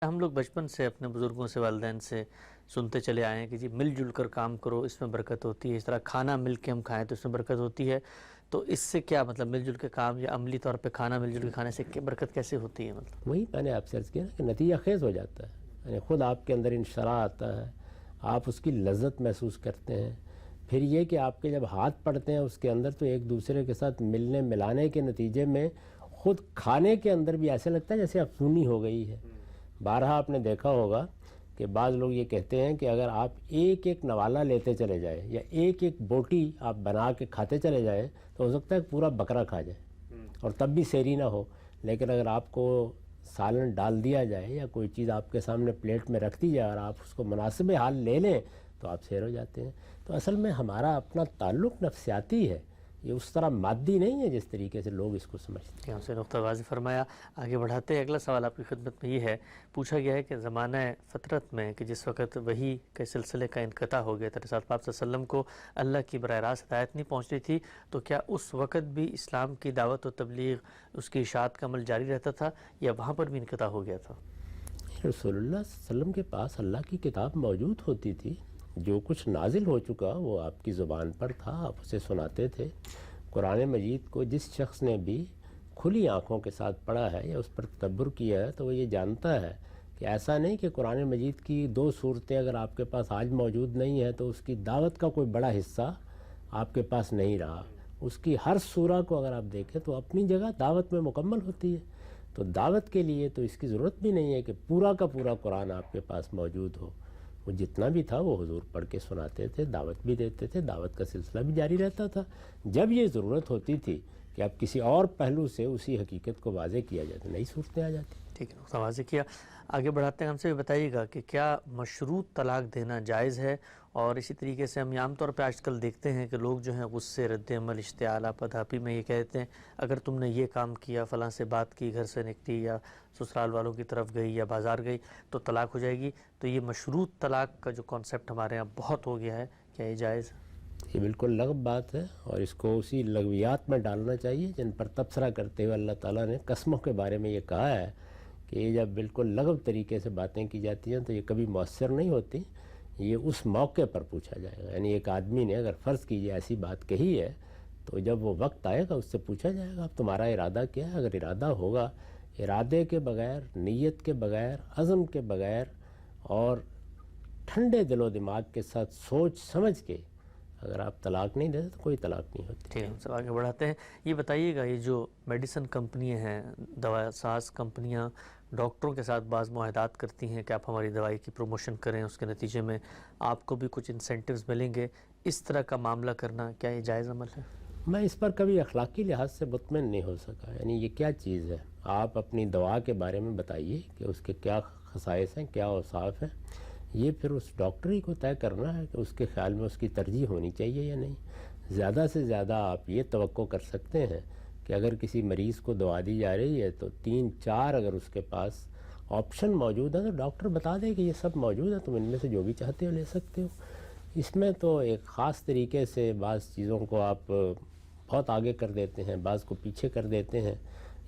ہم لوگ بچپن سے اپنے بزرگوں سے، والدین سے سنتے چلے آئے ہیں کہ جی مل جل کر کام کرو، اس میں برکت ہوتی ہے. اس طرح کھانا مل کے ہم کھائیں تو اس میں برکت ہوتی ہے. تو اس سے کیا مطلب مل جل کے کام یا عملی طور پہ کھانا مل جل کے کھانے سے برکت کیسے ہوتی ہے؟ مطلب وہی میں نے آپ سے عرض کیا نا کہ نتیجہ خیز ہو جاتا ہے. یعنی خود آپ کے اندر انشراح آتا ہے، آپ اس کی لذت محسوس کرتے ہیں. پھر یہ کہ آپ کے جب ہاتھ پڑتے ہیں اس کے اندر تو ایک دوسرے کے ساتھ ملنے ملانے کے نتیجے میں خود کھانے کے اندر بھی ایسے لگتا ہے جیسے افزونی ہو گئی ہے. بارہا آپ نے دیکھا ہوگا کہ بعض لوگ یہ کہتے ہیں کہ اگر آپ ایک ایک نوالا لیتے چلے جائیں یا ایک ایک بوٹی آپ بنا کے کھاتے چلے جائیں تو ہو سکتا ہے پورا بکرا کھا جائے اور تب بھی سیری نہ ہو. لیکن اگر آپ کو سالن ڈال دیا جائے یا کوئی چیز آپ کے سامنے پلیٹ میں رکھ دی جائے اور آپ اس کو مناسب حال لے لیں تو آپ سیر ہو جاتے ہیں. تو اصل میں ہمارا اپنا تعلق نفسیاتی ہے، یہ اس طرح مادی نہیں ہے جس طریقے سے لوگ اس کو سمجھتے ہیں. ہم سے نقطہ واضح فرمایا. آگے بڑھاتے ہیں. اگلا سوال آپ کی خدمت میں یہ ہے، پوچھا گیا ہے کہ زمانہ فطرت میں کہ جس وقت وحی کے سلسلے کا انقطاع ہو گیا تھا، رسول پاک صلی اللہ علیہ وسلم کو اللہ کی براہ راست ہدایت نہیں پہنچ رہی تھی، تو کیا اس وقت بھی اسلام کی دعوت و تبلیغ، اس کی اشاعت کا عمل جاری رہتا تھا یا وہاں پر بھی انقطاع ہو گیا تھا؟ رسول اللہ صلی اللہ علیہ وسلم کے پاس اللہ کی کتاب موجود ہوتی تھی، جو کچھ نازل ہو چکا وہ آپ کی زبان پر تھا، آپ اسے سناتے تھے. قرآن مجید کو جس شخص نے بھی کھلی آنکھوں کے ساتھ پڑھا ہے یا اس پر تدبر کیا ہے تو وہ یہ جانتا ہے کہ ایسا نہیں کہ قرآن مجید کی 2 صورتیں اگر آپ کے پاس آج موجود نہیں ہیں تو اس کی دعوت کا کوئی بڑا حصہ آپ کے پاس نہیں رہا. اس کی ہر سورہ کو اگر آپ دیکھیں تو اپنی جگہ دعوت میں مکمل ہوتی ہے. تو دعوت کے لیے تو اس کی ضرورت بھی نہیں ہے کہ پورا کا پورا قرآن آپ کے پاس موجود ہو. وہ جتنا بھی تھا وہ حضور پڑھ کے سناتے تھے، دعوت بھی دیتے تھے، دعوت کا سلسلہ بھی جاری رہتا تھا. جب یہ ضرورت ہوتی تھی کہ اب کسی اور پہلو سے اسی حقیقت کو واضح کیا جائے تو نئی صورتیں آ جاتی. ٹھیک ہے، نقطہ واضح کیا. آگے بڑھاتے ہیں. ہم سے بھی بتائیے گا کہ کیا مشروط طلاق دینا جائز ہے؟ اور اسی طریقے سے ہم عام طور پہ آج کل دیکھتے ہیں کہ لوگ جو ہیں غصے، رد عمل، اشتعال، آپادھاپی میں یہ کہتے ہیں اگر تم نے یہ کام کیا، فلاں سے بات کی، گھر سے نکلی یا سسرال والوں کی طرف گئی یا بازار گئی تو طلاق ہو جائے گی. تو یہ مشروط طلاق کا جو کانسیپٹ ہمارے یہاں بہت ہو گیا ہے، کیا یہ جائز ہے؟ یہ بالکل لغو بات ہے اور اس کو اسی لغویات میں ڈالنا چاہیے جن پر تبصرہ کرتے ہوئے اللہ تعالیٰ نے قسموں کے بارے میں یہ کہا ہے کہ یہ جب بالکل لغو طریقے سے باتیں کی جاتی ہیں تو یہ کبھی مؤثر نہیں ہوتی. یہ اس موقع پر پوچھا جائے گا. یعنی ایک آدمی نے اگر فرض کیجیے ایسی بات کہی ہے تو جب وہ وقت آئے گا اس سے پوچھا جائے گا اب تمہارا ارادہ کیا ہے. اگر ارادہ ہوگا، ارادے کے بغیر، نیت کے بغیر، عزم کے بغیر اور ٹھنڈے دل و دماغ کے ساتھ سوچ سمجھ کے اگر آپ طلاق نہیں دیتے تو کوئی طلاق نہیں ہوتی. ٹھیک ہے، ہم سب آگے بڑھاتے ہیں. یہ بتائیے گا، یہ جو میڈیسن کمپنیاں ہیں، دوا ساز کمپنیاں ڈاکٹروں کے ساتھ بعض معاہدات کرتی ہیں کہ آپ ہماری دوائی کی پروموشن کریں، اس کے نتیجے میں آپ کو بھی کچھ انسینٹیوز ملیں گے. اس طرح کا معاملہ کرنا کیا یہ جائز عمل ہے؟ میں اس پر کبھی اخلاقی لحاظ سے مطمئن نہیں ہو سکا. یعنی یہ کیا چیز ہے؟ آپ اپنی دوا کے بارے میں بتائیے کہ اس کے کیا خصائص ہیں، کیا اوصاف ہیں. یہ پھر اس ڈاکٹر ہی کو طے کرنا ہے کہ اس کے خیال میں اس کی ترجیح ہونی چاہیے یا نہیں. زیادہ سے زیادہ آپ یہ توقع کر سکتے ہیں کہ اگر کسی مریض کو دوا دی جا رہی ہے تو 3-4 اگر اس کے پاس آپشن موجود ہے تو ڈاکٹر بتا دے کہ یہ سب موجود ہے، تم ان میں سے جو بھی چاہتے ہو لے سکتے ہو. اس میں تو ایک خاص طریقے سے بعض چیزوں کو آپ بہت آگے کر دیتے ہیں، بعض کو پیچھے کر دیتے ہیں.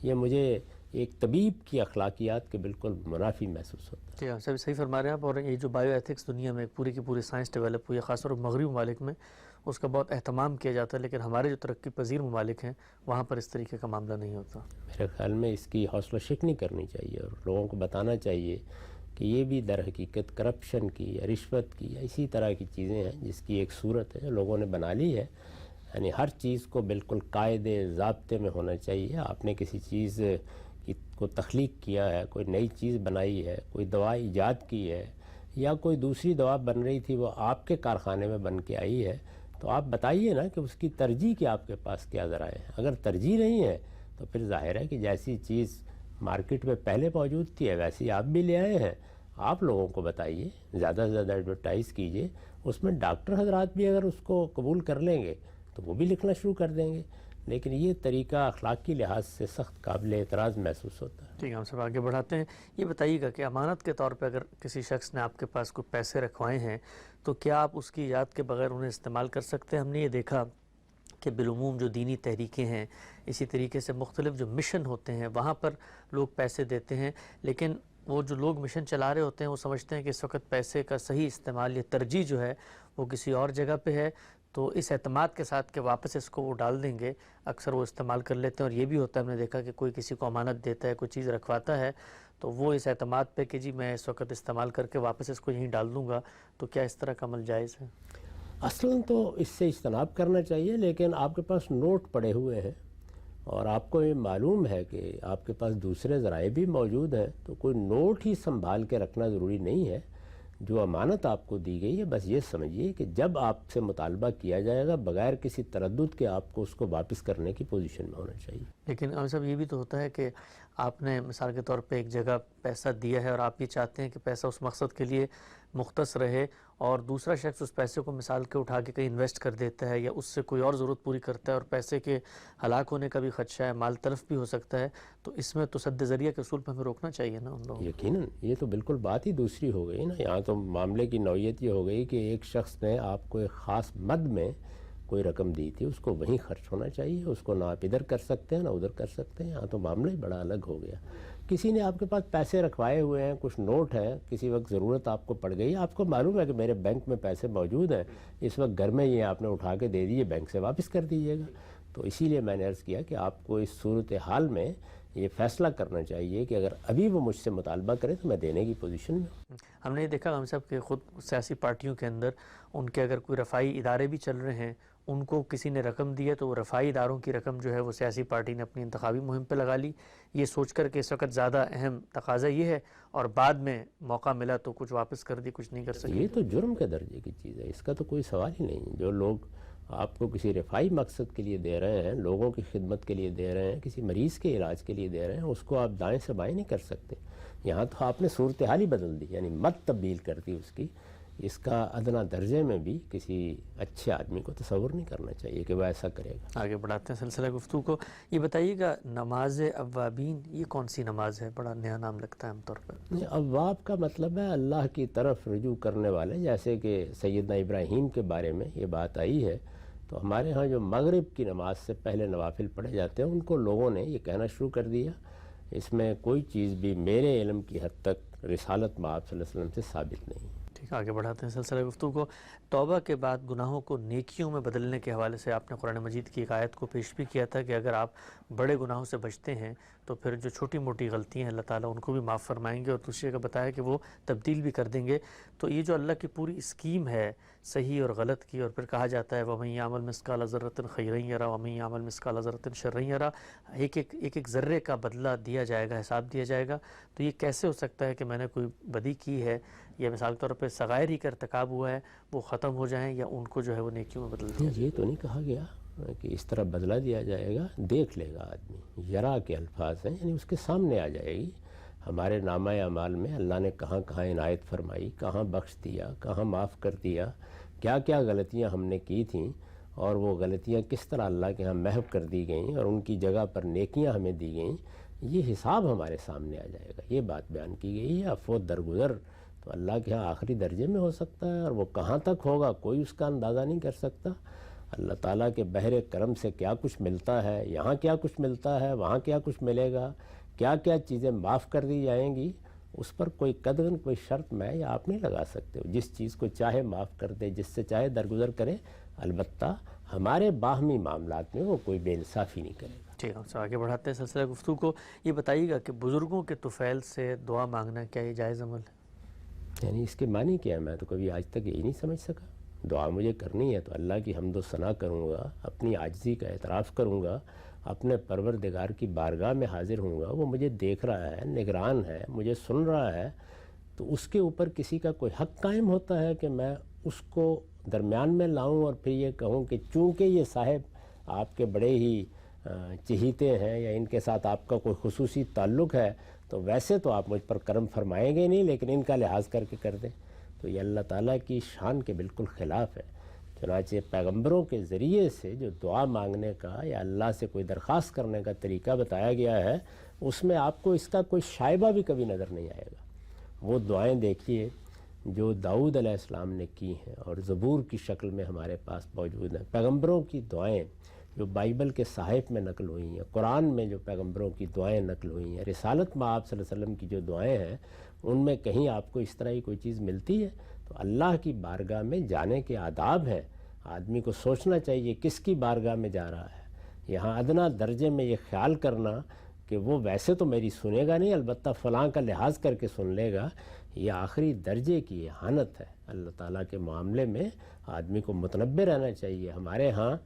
یہ مجھے ایک طبیب کی اخلاقیات کے بالکل منافی محسوس ہوتا ہے. جی ہاں، صحیح فرما رہے ہیں آپ. اور یہ جو بائیو ایتھکس دنیا میں پوری کی پوری سائنس ڈیولپ ہوئی ہے، خاص طور پر مغربی ممالک میں اس کا بہت اہتمام کیا جاتا ہے، لیکن ہمارے جو ترقی پذیر ممالک ہیں وہاں پر اس طریقے کا معاملہ نہیں ہوتا. میرے خیال میں اس کی حوصلہ شکنی کرنی چاہیے اور لوگوں کو بتانا چاہیے کہ یہ بھی در حقیقت کرپشن کی یا رشوت کی یا اسی طرح کی چیزیں ہیں جس کی ایک صورت ہے جو لوگوں نے بنا لی ہے. یعنی ہر چیز کو بالکل قاعدے ضابطے میں ہونا چاہیے. آپ نے کسی چیز کو تخلیق کیا ہے، کوئی نئی چیز بنائی ہے، کوئی دوا ایجاد کی ہے یا کوئی دوسری دوا بن رہی تھی وہ آپ کے کارخانے میں بن کے آئی ہے تو آپ بتائیے نا کہ اس کی ترجیح کیا آپ کے پاس کیا ذرائع ہے. اگر ترجیح نہیں ہے تو پھر ظاہر ہے کہ جیسی چیز مارکیٹ میں پہلے موجود تھی ہے ویسی آپ بھی لے آئے ہیں. آپ لوگوں کو بتائیے، زیادہ سے زیادہ ایڈورٹائز کیجئے. اس میں ڈاکٹر حضرات بھی اگر اس کو قبول کر لیں گے تو وہ بھی لکھنا شروع کر دیں گے. لیکن یہ طریقہ اخلاقی لحاظ سے سخت قابل اعتراض محسوس ہوتا ہے. ٹھیک ہے، ہم سب آگے بڑھاتے ہیں. یہ بتائیے گا کہ امانت کے طور پہ اگر کسی شخص نے آپ کے پاس کوئی پیسے رکھوائے ہیں تو کیا آپ اس کی اجازت کے بغیر انہیں استعمال کر سکتے ہیں؟ ہم نے یہ دیکھا کہ بالعموم جو دینی تحریکیں ہیں، اسی طریقے سے مختلف جو مشن ہوتے ہیں وہاں پر لوگ پیسے دیتے ہیں، لیکن وہ جو لوگ مشن چلا رہے ہوتے ہیں وہ سمجھتے ہیں کہ اس وقت پیسے کا صحیح استعمال یا ترجیح جو ہے وہ کسی اور جگہ پہ ہے، تو اس اعتماد کے ساتھ کہ واپس اس کو وہ ڈال دیں گے، اکثر وہ استعمال کر لیتے ہیں۔ اور یہ بھی ہوتا ہے، ہم نے دیکھا کہ کوئی کسی کو امانت دیتا ہے، کوئی چیز رکھواتا ہے، تو وہ اس اعتماد پہ کہ جی میں اس وقت استعمال کر کے واپس اس کو یہیں ڈال دوں گا، تو کیا اس طرح کا عمل جائز ہے؟ اصلاً تو اس سے اجتناب کرنا چاہیے، لیکن آپ کے پاس نوٹ پڑے ہوئے ہیں اور آپ کو یہ معلوم ہے کہ آپ کے پاس دوسرے ذرائع بھی موجود ہیں، تو کوئی نوٹ ہی سنبھال کے رکھنا ضروری نہیں ہے۔ جو امانت آپ کو دی گئی ہے، بس یہ سمجھیے کہ جب آپ سے مطالبہ کیا جائے گا بغیر کسی تردد کے آپ کو اس کو واپس کرنے کی پوزیشن میں ہونا چاہیے۔ لیکن عامر صاحب یہ بھی تو ہوتا ہے کہ آپ نے مثال کے طور پہ ایک جگہ پیسہ دیا ہے اور آپ یہ چاہتے ہیں کہ پیسہ اس مقصد کے لیے مختص رہے، اور دوسرا شخص اس پیسے کو مثال کے اٹھا کے کہیں انویسٹ کر دیتا ہے یا اس سے کوئی اور ضرورت پوری کرتا ہے، اور پیسے کے ہلاک ہونے کا بھی خدشہ ہے، مال تلف بھی ہو سکتا ہے، تو اس میں تو سد ذریعہ کے اصول پہ ہمیں روکنا چاہیے نا ان لوگوں کو۔ یقیناً یہ تو بالکل بات ہی دوسری ہو گئی نا، یہاں تو معاملے کی نوعیت یہ ہو گئی کہ ایک شخص نے آپ کو ایک خاص مد میں کوئی رقم دی تھی، اس کو وہیں خرچ ہونا چاہیے، اس کو نہ آپ ادھر کر سکتے ہیں نہ ادھر کر سکتے ہیں، یہاں تو معاملہ ہی بڑا الگ ہو گیا۔ کسی نے آپ کے پاس پیسے رکھوائے ہوئے ہیں، کچھ نوٹ ہیں، کسی وقت ضرورت آپ کو پڑ گئی، آپ کو معلوم ہے کہ میرے بینک میں پیسے موجود ہیں، اس وقت گھر میں یہ آپ نے اٹھا کے دے دیے، بینک سے واپس کر دیجیے گا۔ تو اسی لیے میں نے عرض کیا کہ آپ کو اس صورتحال میں یہ فیصلہ کرنا چاہیے کہ اگر ابھی وہ مجھ سے مطالبہ کرے تو میں دینے کی پوزیشن میں ہوں۔ ہم نے یہ دیکھا عامر صاحب کہ خود سیاسی پارٹیوں کے اندر ان کے اگر کوئی رفائی ادارے بھی چل رہے ہیں، ان کو کسی نے رقم دی ہے تو وہ رفائی اداروں کی رقم جو ہے وہ سیاسی پارٹی نے اپنی انتخابی مہم پہ لگا لی، یہ سوچ کر کہ اس وقت زیادہ اہم تقاضا یہ ہے، اور بعد میں موقع ملا تو کچھ واپس کر دی، کچھ نہیں کر سکے۔ یہ تو جرم کے درجے کی چیز ہے، اس کا تو کوئی سوال ہی نہیں۔ جو لوگ آپ کو کسی رفائی مقصد کے لیے دے رہے ہیں، لوگوں کی خدمت کے لیے دے رہے ہیں، کسی مریض کے علاج کے لیے دے رہے ہیں، اس کو آپ دائیں سے بائیں نہیں کر سکتے۔ یہاں تو آپ نے صورتحال ہی بدل دی، یعنی مت تبدیل کر دی اس کی۔ اس کا ادنا درجے میں بھی کسی اچھے آدمی کو تصور نہیں کرنا چاہیے کہ وہ ایسا کرے گا۔ آگے بڑھاتے ہیں سلسلہ گفتگو کو۔ یہ بتائیے گا نماز اوابین یہ کون سی نماز ہے؟ بڑا نیا نام لگتا ہے عام طور پر۔ اواب کا مطلب ہے اللہ کی طرف رجوع کرنے والے، جیسے کہ سیدنا ابراہیم کے بارے میں یہ بات آئی ہے، تو ہمارے ہاں جو مغرب کی نماز سے پہلے نوافل پڑھے جاتے ہیں ان کو لوگوں نے یہ کہنا شروع کر دیا۔ اس میں کوئی چیز بھی میرے علم کی حد تک رسالت مآب صلی اللہ علیہ وسلم سے ثابت نہیں۔ ٹھیک، آگے بڑھاتے ہیں سلسلہ گفتگو کو۔ توبہ کے بعد گناہوں کو نیکیوں میں بدلنے کے حوالے سے آپ نے قرآن مجید کی ایک آیت کو پیش بھی کیا تھا کہ اگر آپ بڑے گناہوں سے بچتے ہیں تو پھر جو چھوٹی موٹی غلطیاں ہیں اللہ تعالیٰ ان کو بھی معاف فرمائیں گے، اور دوسری جگہ بتایا کہ وہ تبدیل بھی کر دیں گے۔ تو یہ جو اللہ کی پوری اسکیم ہے صحیح اور غلط کی، اور پھر کہا جاتا ہے وَمَن يَعْمَلْ مِثْقَالَ ذَرَّةٍ خَيْرًا يَرَهُ وَمَن يَعْمَلْ مِثْقَالَ ذَرَّةٍ شَرًّا يَرَهُ، ایک ذرے کا بدلہ دیا جائے گا، حساب دیا جائے گا۔ تو یہ کیسے ہو سکتا ہے کہ میں نے کوئی بدی کی ہے یا مثال کے طور پہ صغائر ہی کا ارتکاب ہوا ہے وہ ختم ہو جائیں، یا ان کو جو ہے وہ نیکیوں میں بدل دیا جائے؟ یہ تو نہیں کہا گیا کہ اس طرح بدلہ دیا جائے گا، دیکھ لے گا آدمی۔ یرا کے الفاظ ہیں، یعنی اس کے سامنے آ جائے گی۔ ہمارے نامہ اعمال میں اللہ نے کہاں کہاں عنایت فرمائی، کہاں بخش دیا، کہاں معاف کر دیا، کیا کیا غلطیاں ہم نے کی تھیں، اور وہ غلطیاں کس طرح اللہ کے ہاں محو کر دی گئیں اور ان کی جگہ پر نیکیاں ہمیں دی گئیں، یہ حساب ہمارے سامنے آ جائے گا۔ یہ بات بیان کی گئی ہے۔ عفو درگزر تو اللہ کے ہاں آخری درجے میں ہو سکتا ہے، اور وہ کہاں تک ہوگا کوئی اس کا اندازہ نہیں کر سکتا۔ اللہ تعالیٰ کے بحر کرم سے کیا کچھ ملتا ہے، یہاں کیا کچھ ملتا ہے، وہاں کیا کچھ ملے گا، کیا کیا چیزیں معاف کر دی جائیں گی، اس پر کوئی قدغن کوئی شرط میں یا آپ نہیں لگا سکتے۔ جس چیز کو چاہے معاف کر دے، جس سے چاہے درگزر کرے، البتہ ہمارے باہمی معاملات میں وہ کوئی بے انصافی نہیں کرے گا۔ ٹھیک ہے، ہم آگے بڑھاتے ہیں سلسلہ گفتگو کو۔ یہ بتائیے گا کہ بزرگوں کے طفیل سے دعا مانگنا کیا یہ جائز عمل ہے؟ یعنی اس کے معنی کیا ہے؟ میں تو کبھی آج تک یہی نہیں سمجھ سکا۔ دعا مجھے کرنی ہے تو اللہ کی حمد و ثنا کروں گا، اپنی عاجزی کا اعتراف کروں گا، اپنے پروردگار کی بارگاہ میں حاضر ہوں گا، وہ مجھے دیکھ رہا ہے، نگران ہے، مجھے سن رہا ہے، تو اس کے اوپر کسی کا کوئی حق قائم ہوتا ہے کہ میں اس کو درمیان میں لاؤں اور پھر یہ کہوں کہ چونکہ یہ صاحب آپ کے بڑے ہی چہیتے ہیں یا ان کے ساتھ آپ کا کوئی خصوصی تعلق ہے تو ویسے تو آپ مجھ پر کرم فرمائیں گے نہیں، لیکن ان کا لحاظ کر کے کر دیں، تو یہ اللہ تعالیٰ کی شان کے بالکل خلاف ہے۔ چنانچہ پیغمبروں کے ذریعے سے جو دعا مانگنے کا یا اللہ سے کوئی درخواست کرنے کا طریقہ بتایا گیا ہے، اس میں آپ کو اس کا کوئی شائبہ بھی کبھی نظر نہیں آئے گا۔ وہ دعائیں دیکھیے جو داؤد علیہ السلام نے کی ہیں اور زبور کی شکل میں ہمارے پاس موجود ہیں، پیغمبروں کی دعائیں جو بائبل کے صحائف میں نقل ہوئی ہیں، قرآن میں جو پیغمبروں کی دعائیں نقل ہوئی ہیں، رسالت میں آپ صلی اللہ علیہ وسلم کی جو دعائیں ہیں، ان میں کہیں آپ کو اس طرح کی کوئی چیز ملتی ہے؟ تو اللہ کی بارگاہ میں جانے کے آداب ہیں، آدمی کو سوچنا چاہیے کس کی بارگاہ میں جا رہا ہے۔ یہاں ادنا درجے میں یہ خیال کرنا کہ وہ ویسے تو میری سنے گا نہیں، البتہ فلاں کا لحاظ کر کے سن لے گا، یہ آخری درجے کی اہانت ہے۔ اللہ تعالیٰ کے معاملے میں آدمی کو متنبہ رہنا چاہیے۔ ہمارے ہاں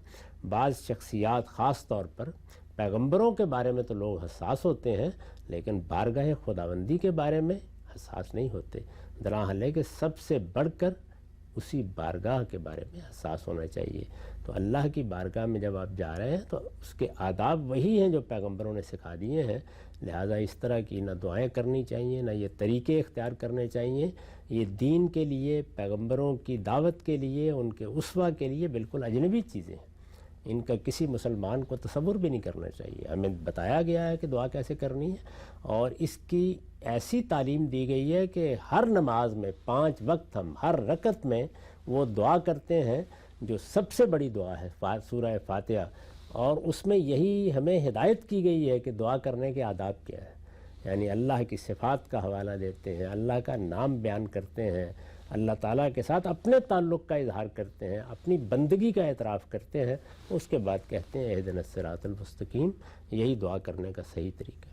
بعض شخصیات، خاص طور پر پیغمبروں کے بارے میں تو لوگ حساس ہوتے ہیں، لیکن بارگاہ خداوندی کے بارے میں حساس نہیں ہوتے۔ دراحل ہے کہ سب سے بڑھ کر اسی بارگاہ کے بارے میں حساس ہونا چاہیے۔ تو اللہ کی بارگاہ میں جب آپ جا رہے ہیں تو اس کے آداب وہی ہیں جو پیغمبروں نے سکھا دیے ہیں، لہٰذا اس طرح کی نہ دعائیں کرنی چاہیے، نہ یہ طریقے اختیار کرنے چاہیے۔ یہ دین کے لیے، پیغمبروں کی دعوت کے لیے، ان کے اسوہ کے لیے بالکل اجنبی چیزیں ہیں، ان کا کسی مسلمان کو تصور بھی نہیں کرنا چاہیے۔ ہمیں بتایا گیا ہے کہ دعا کیسے کرنی ہے، اور اس کی ایسی تعلیم دی گئی ہے کہ ہر نماز میں 5 وقت ہم ہر رکعت میں وہ دعا کرتے ہیں جو سب سے بڑی دعا ہے، سورہ فاتحہ، اور اس میں یہی ہمیں ہدایت کی گئی ہے کہ دعا کرنے کے آداب کیا ہے، یعنی اللہ کی صفات کا حوالہ دیتے ہیں، اللہ کا نام بیان کرتے ہیں، اللہ تعالیٰ کے ساتھ اپنے تعلق کا اظہار کرتے ہیں، اپنی بندگی کا اعتراف کرتے ہیں، اس کے بعد کہتے ہیں اہدنا الصراط المستقیم۔ یہی دعا کرنے کا صحیح طریقہ ہے۔